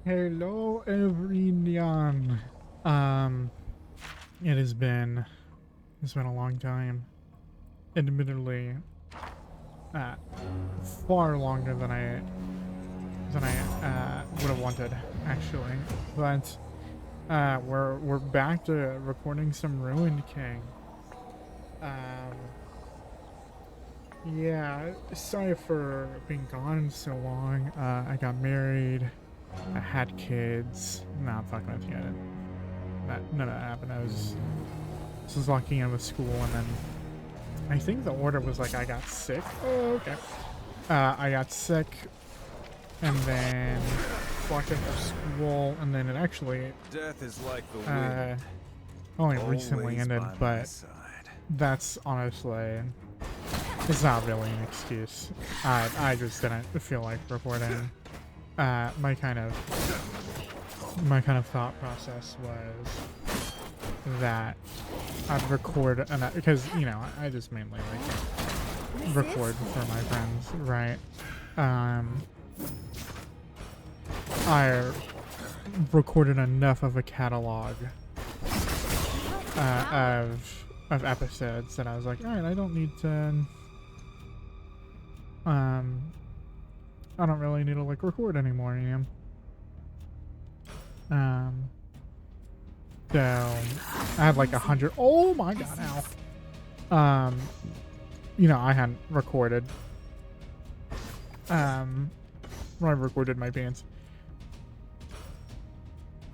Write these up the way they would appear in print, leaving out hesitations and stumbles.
Hello everyone. Um, it's been a long time. Admittedly, uh, far longer than I would have wanted, actually. But we're back to recording some Ruined King. Um, yeah, sorry for being gone so long. I got married. I had kids. Nah, I'm fucking with you. None of that happened. This was locking in with school, and then I think the order was like I got sick. Oh, okay. I got sick, and then locked in for school, and then it actually Death is like the uh, wind, only recently always ended, by my but side. that's honestly, it's not really an excuse. I just didn't feel like recording. My kind of thought process was that I'd record because I just mainly like record for my friends, right? I recorded enough of a catalog of episodes that I was like, all right, I don't need to I don't really need to like record anymore, um so I had like 100. Oh my god, ow. I hadn't recorded when I recorded my pants.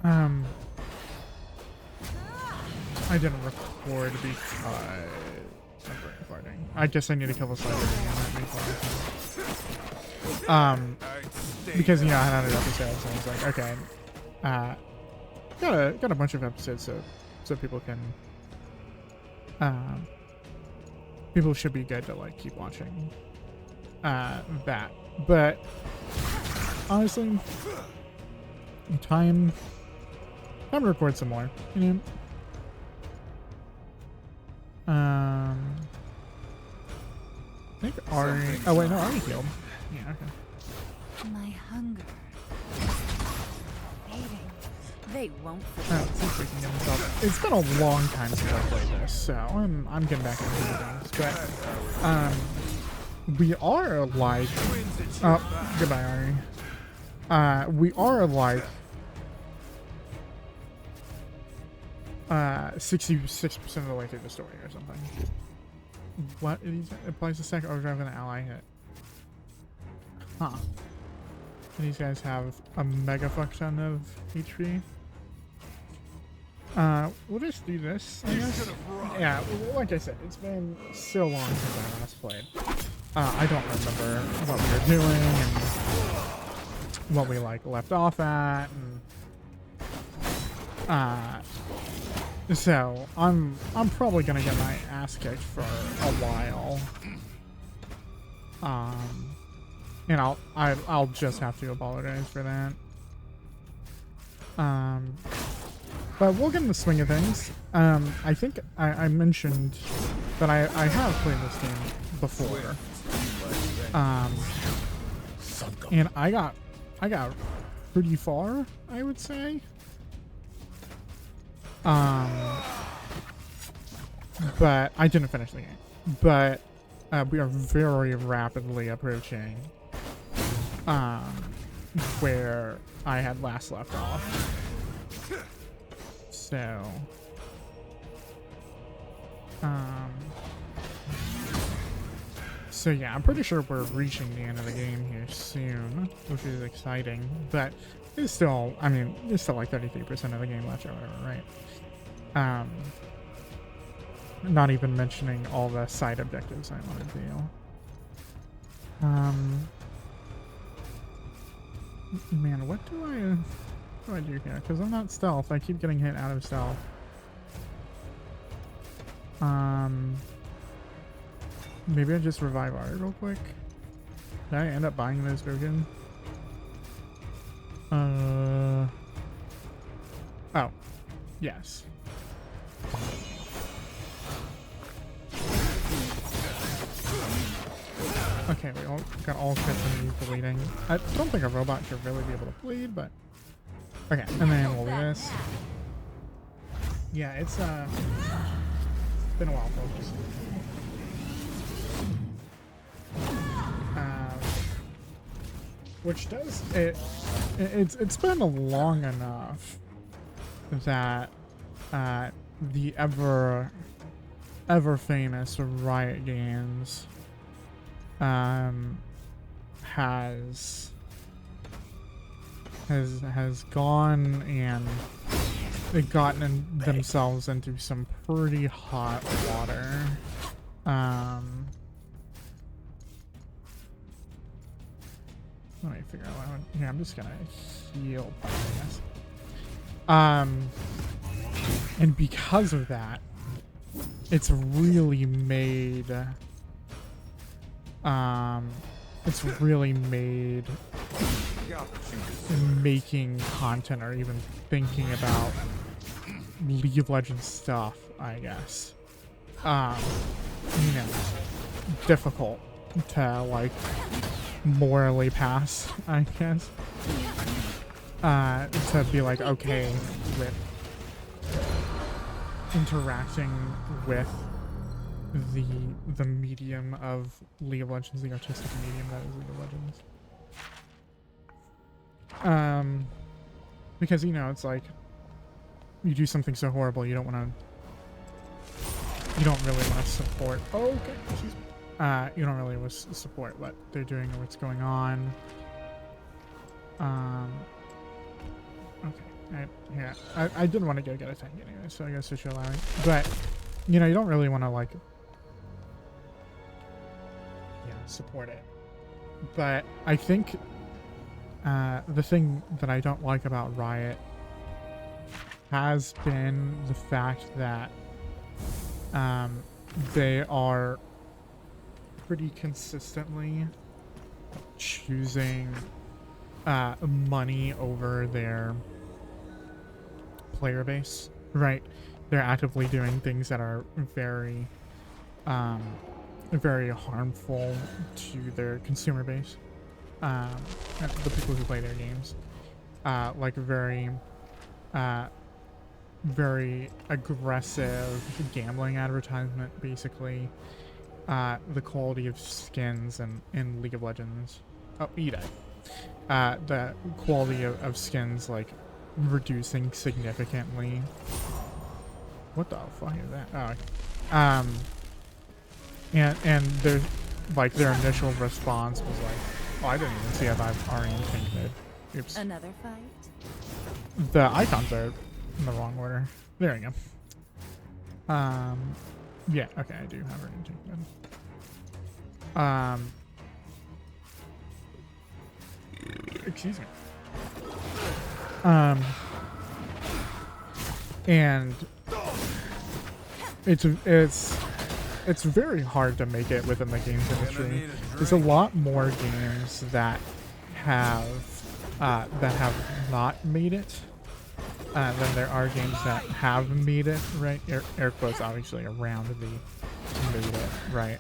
I didn't record because I'm brain farting. I guess I need to kill the cyber again. Because I had 100 episodes, and I was like, okay, got a bunch of episodes, so people can, people should be good to like keep watching, that. But honestly, time to record some more. I think Ari. Oh wait, no, Ari healed. Yeah, okay. My hunger is fading. They won't Oh, let's see if we can get himself. It's been a long time since I played this, so I'm getting back into things. But we are like, oh, goodbye, Ari. We are like 66% of the way through the story or something. What? It applies the second overdrive and an ally hit. Huh. These guys have a mega fuck ton of HP. We'll just do this, I guess. Yeah, like I said, it's been so long since I last played. I don't remember what we were doing and what we like left off at, and so I'm probably gonna get my ass kicked for a while. And I'll just have to apologize for that. But we'll get in the swing of things. I think I mentioned that I have played this game before. And I got pretty far, I would say. But I didn't finish the game. But we are very rapidly approaching where I had last left off. So yeah, I'm pretty sure we're reaching the end of the game here soon, which is exciting, but it's still, I mean, it's still like 33% of the game left or whatever, right? Not even mentioning all the side objectives I want to do. Man, what do I do here? Because I'm not stealth. I keep getting hit out of stealth. Maybe I just revive Ari real quick. Did I end up buying this token? Oh. Yes. Okay, we all got all kinds of bleeding. I don't think a robot should really be able to bleed, but Okay, and then we'll do this. Yeah, it's been a while, folks. Which does it's been long enough that the ever famous Riot Games has gone and they've gotten themselves into some pretty hot water. Let me figure out what here. I'm just gonna heal part of this. And because of that, it's really made making content or even thinking about League of Legends stuff, I guess, you know, difficult to like morally pass, I guess, to be like okay with interacting with the medium of League of Legends, the artistic medium that is League of Legends. Because you know, it's like you do something so horrible, you don't really want to support. Oh, okay, excuse me. You don't really want to support what they're doing or what's going on. Okay, I didn't want to go get a tank anyway, so I guess I should allow it. But you know, you don't really want to like, support it. But I think the thing that I don't like about Riot has been the fact that they are pretty consistently choosing money over their player base, right? They're actively doing things that are very very harmful to their consumer base, the people who play their games, like very aggressive gambling advertisement, basically. The quality of skins in League of Legends, BEDE, the quality of skins like reducing significantly. What the fuck is that? Oh, okay. And their initial response was like, oh, I didn't even see if I've already tainted. Oops. Another fight? The icons are in the wrong order. There we go. Yeah, okay, I do have already tainted. Excuse me. And it's very hard to make it within the games industry. There's a lot more games that have not made it than there are games that have made it, right? Air quotes obviously around the made it, right?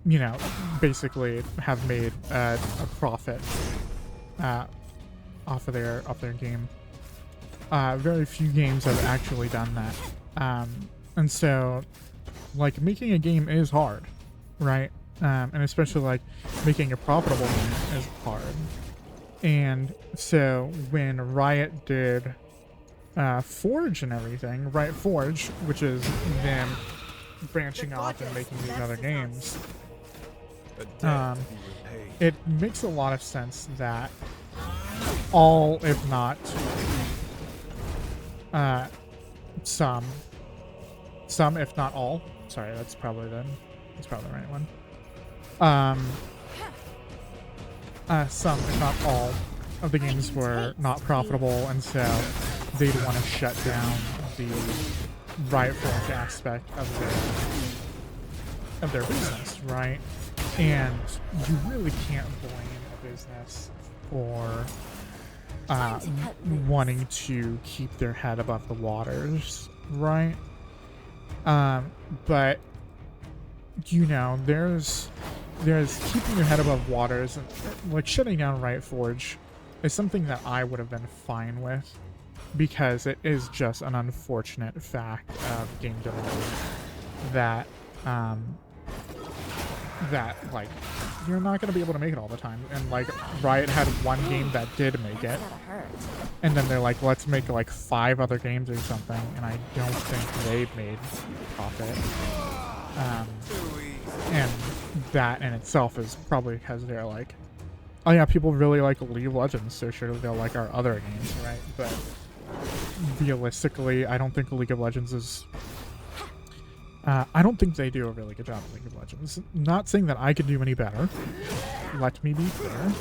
You know, basically have made a profit off of their game. Very few games have actually done that, and so like making a game is hard, right? And especially like making a profitable game is hard. And so when Riot did Forge and everything, Riot Forge, which is them branching off and making these other games, it makes a lot of sense that all, if not some if not all, sorry, that's probably the right one, some if not all of the games were not profitable, and so they'd want to shut down the Riot Forge aspect of their business, right? And you really can't blame a business for wanting to keep their head above the waters, right? But you know, there's there's keeping your head above waters, and like shutting down Riot Forge is something that I would have been fine with, because it is just an unfortunate fact of game development that like you're not going to be able to make it all the time. And like Riot had one game that did make it, and then they're like, let's make like 5 other games or something, and I don't think they've made profit. And that in itself is probably because they're like, oh yeah, people really like League of Legends, so sure they'll like our other games, right? But realistically, I don't think League of Legends is... I don't think they do a really good job of League of Legends. Not saying that I could do any better. Let me be clear.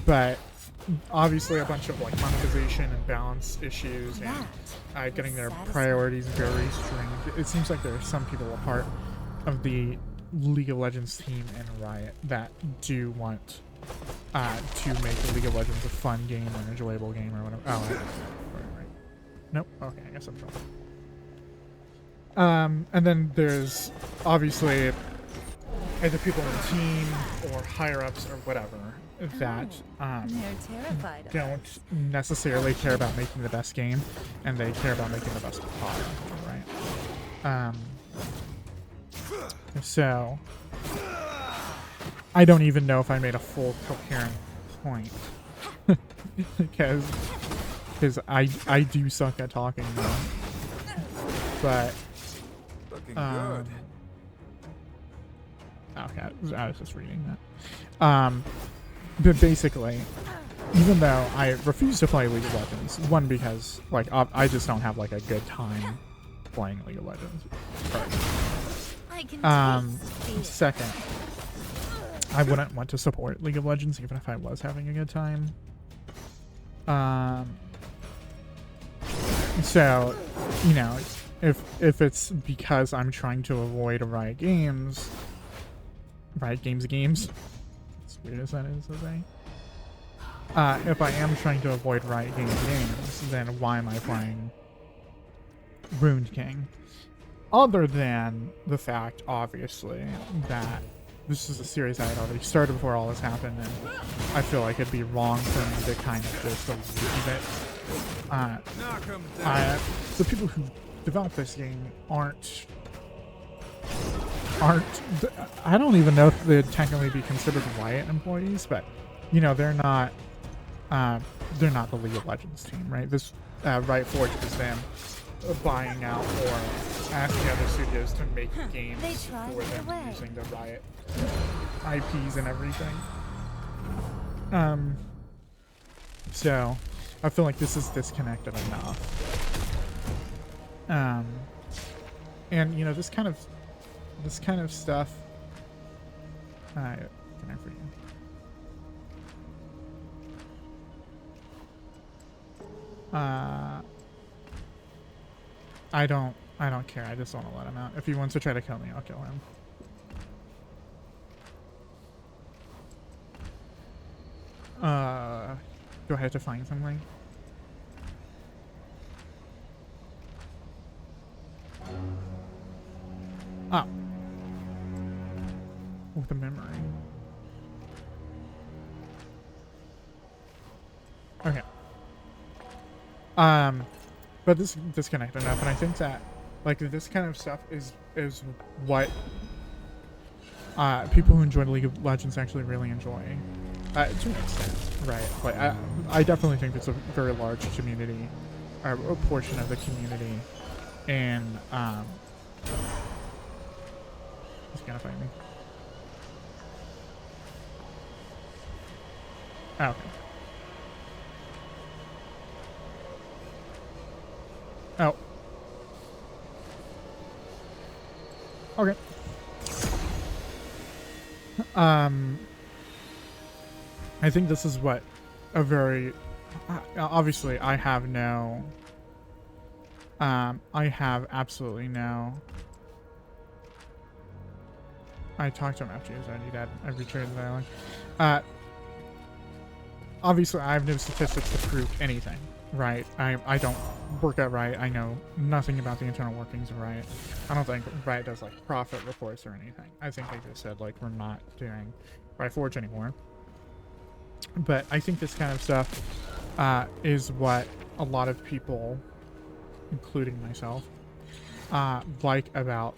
But obviously a bunch of like monetization and balance issues and getting their priorities very strained. It seems like there are some people a part of the League of Legends team in Riot that do want to make League of Legends a fun game or an enjoyable game or whatever. Oh, right. Nope. Okay, I guess I'm wrong. And then there's obviously either people in the team or higher ups or whatever that don't necessarily care about making the best game, and they care about making the best product, right? So I don't even know if I made a full coherent point because I do suck at talking now. But okay, I was just reading that. But basically, even though I refuse to play League of Legends, one, because like I just don't have like a good time playing League of Legends. Second, I wouldn't want to support League of Legends even if I was having a good time. So, you know, if it's because I'm trying to avoid Riot Games, as weird as that is to say, if I am trying to avoid Riot games, then why am I playing Ruined King? Other than the fact, obviously, that this is a series I had already started before all this happened, and I feel like it'd be wrong for me to kind of just leave it. The people who developed this game aren't. I don't even know if they'd technically be considered Riot employees, but you know they're not the League of Legends team, right? This Riot Forge is them buying out or asking other studios to make games for them using the Riot IPs and everything. So I feel like this is disconnected enough. And you know this kind of stuff. Can I forget? I don't care. I just want to let him out. If he wants to try to kill me, I'll kill him. Do I have to find something? Oh. With a memory. Okay. But this disconnect enough, and I think that like this kind of stuff is what people who enjoy League of Legends actually really enjoy. To an extent, right? Like I definitely think it's a very large community, or a portion of the community, and he's gonna find me. Oh, okay. Oh. Okay. I think this is what a very obviously I have no I have absolutely no. I talked to him after he was already dead. I returned the dialogue. obviously I have no statistics to prove anything, right? I don't work at Riot. I know nothing about the internal workings of Riot. I don't think Riot does like profit reports or anything. I think like I just said, like, we're not doing Riot Forge anymore. But I think this kind of stuff is what a lot of people, including myself, like about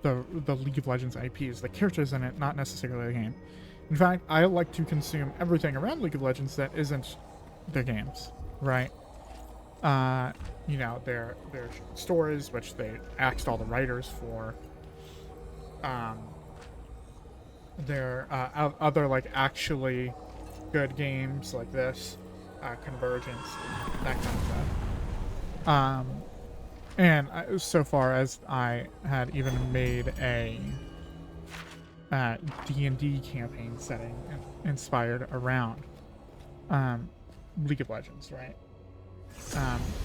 the League of Legends IPs, the characters in it, not necessarily the game. In fact, I like to consume everything around League of Legends that isn't the games, right? You know, their stories, which they axed all the writers for. Their other like actually good games like this, Convergence, that kind of stuff. And so far as I had even made a D&D campaign setting inspired around League of Legends, right?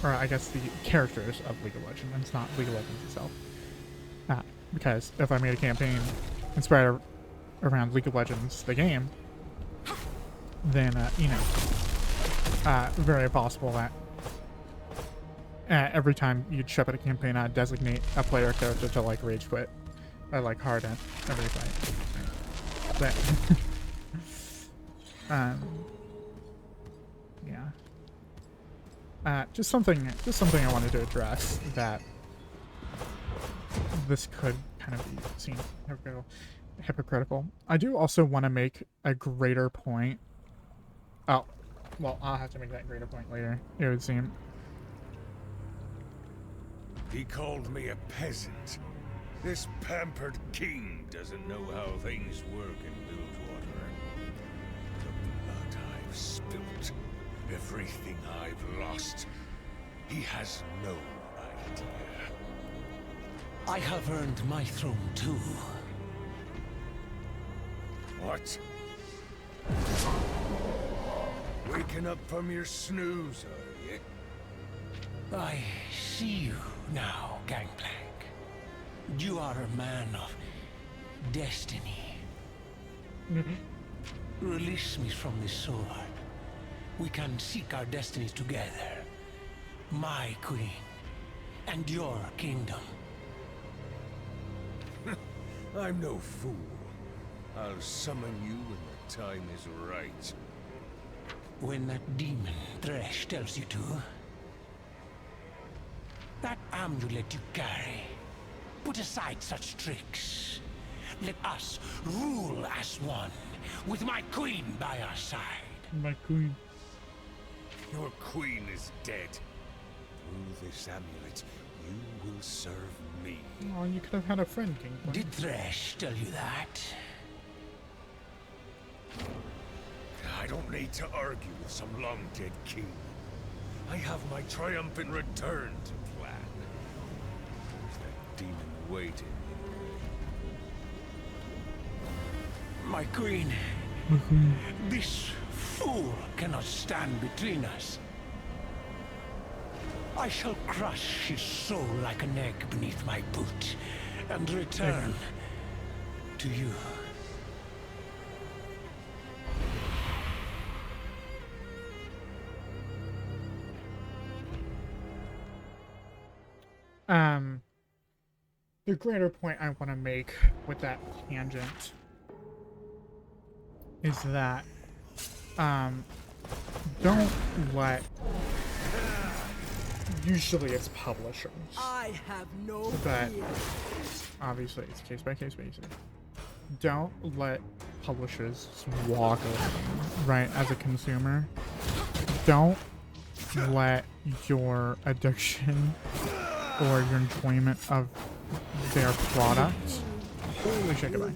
Or I guess the characters of League of Legends, and it's not League of Legends itself. Because if I made a campaign inspired around League of Legends, the game, then, you know, very possible that every time you'd ship out a campaign, I'd designate a player character to, like, rage quit. Or, like, hard end every fight. But, yeah. Just something I wanted to address, that this could kind of be seen hypocritical. I do also want to make a greater point. Oh, well, I'll have to make that greater point later, it would seem. He called me a peasant. This pampered king doesn't know how things work in Bilgewater. The blood I've spilt, everything I've lost, he has no idea. I have earned my throne too. What? Waking up from your snooze, are you? I see you now, Gangplank. You are a man of destiny. Release me from this sword. We can seek our destinies together. My queen and your kingdom. I'm no fool. I'll summon you when the time is right. When that demon Thresh tells you to. That amulet you carry. Put aside such tricks. Let us rule as one, with my queen by our side. My queen. Your queen is dead. Through this amulet, you will serve me. Oh, you could have had a friend, King. Did Thresh tell you that? I don't need to argue with some long-dead king. I have my triumphant return to plan. There's that demon waiting. My queen. This fool cannot stand between us. I shall crush his soul like an egg beneath my boot and return to you. The greater point I want to make with that tangent is that, don't let, usually it's publishers, I have no but fear. obviously it's case by case basis. Don't let publishers walk over you, right? As a consumer, don't let your addiction or your enjoyment of their product, holy shit, goodbye,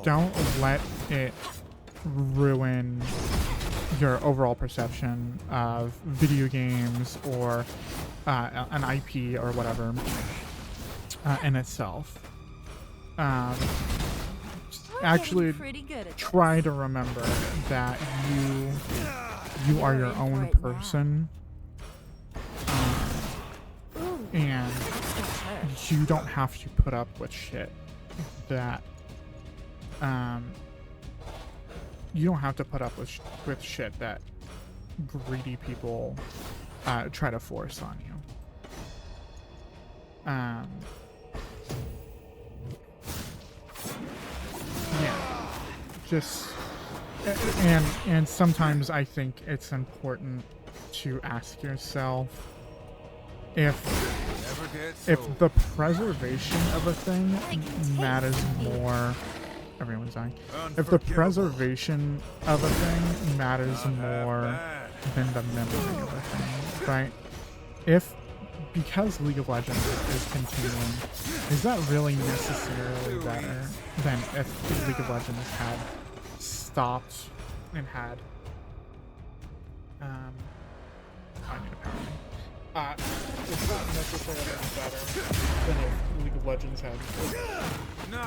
don't let it ruin your overall perception of video games or an IP or whatever in itself. Actually try to remember that you are your own person, and you don't have to put up with shit that you don't have to put up with shit that greedy people try to force on you. Yeah, just and sometimes I think it's important to ask yourself if the preservation of a thing matters more. Everyone's dying. If the preservation of a thing matters more than the memory of a thing, right? Because League of Legends is continuing, is that really necessarily better than if League of Legends had stopped and had I need a power ring. It's not necessarily better than if League of Legends had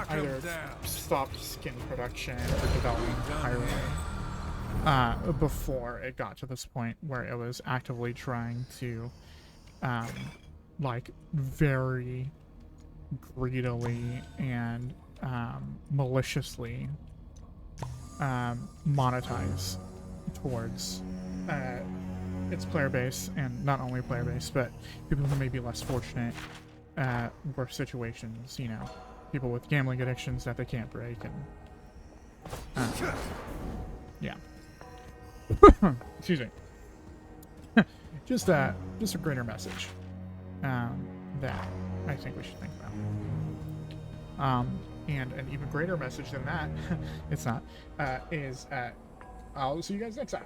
either stopped skin production or development entirely before it got to this point where it was actively trying to like very greedily and maliciously monetize towards its player base, and not only player base, but people who may be less fortunate, worse situations, you know, people with gambling addictions that they can't break, and yeah. Excuse me. just a greater message that I think we should think about. And an even greater message than that, it's not, is I'll see you guys next time.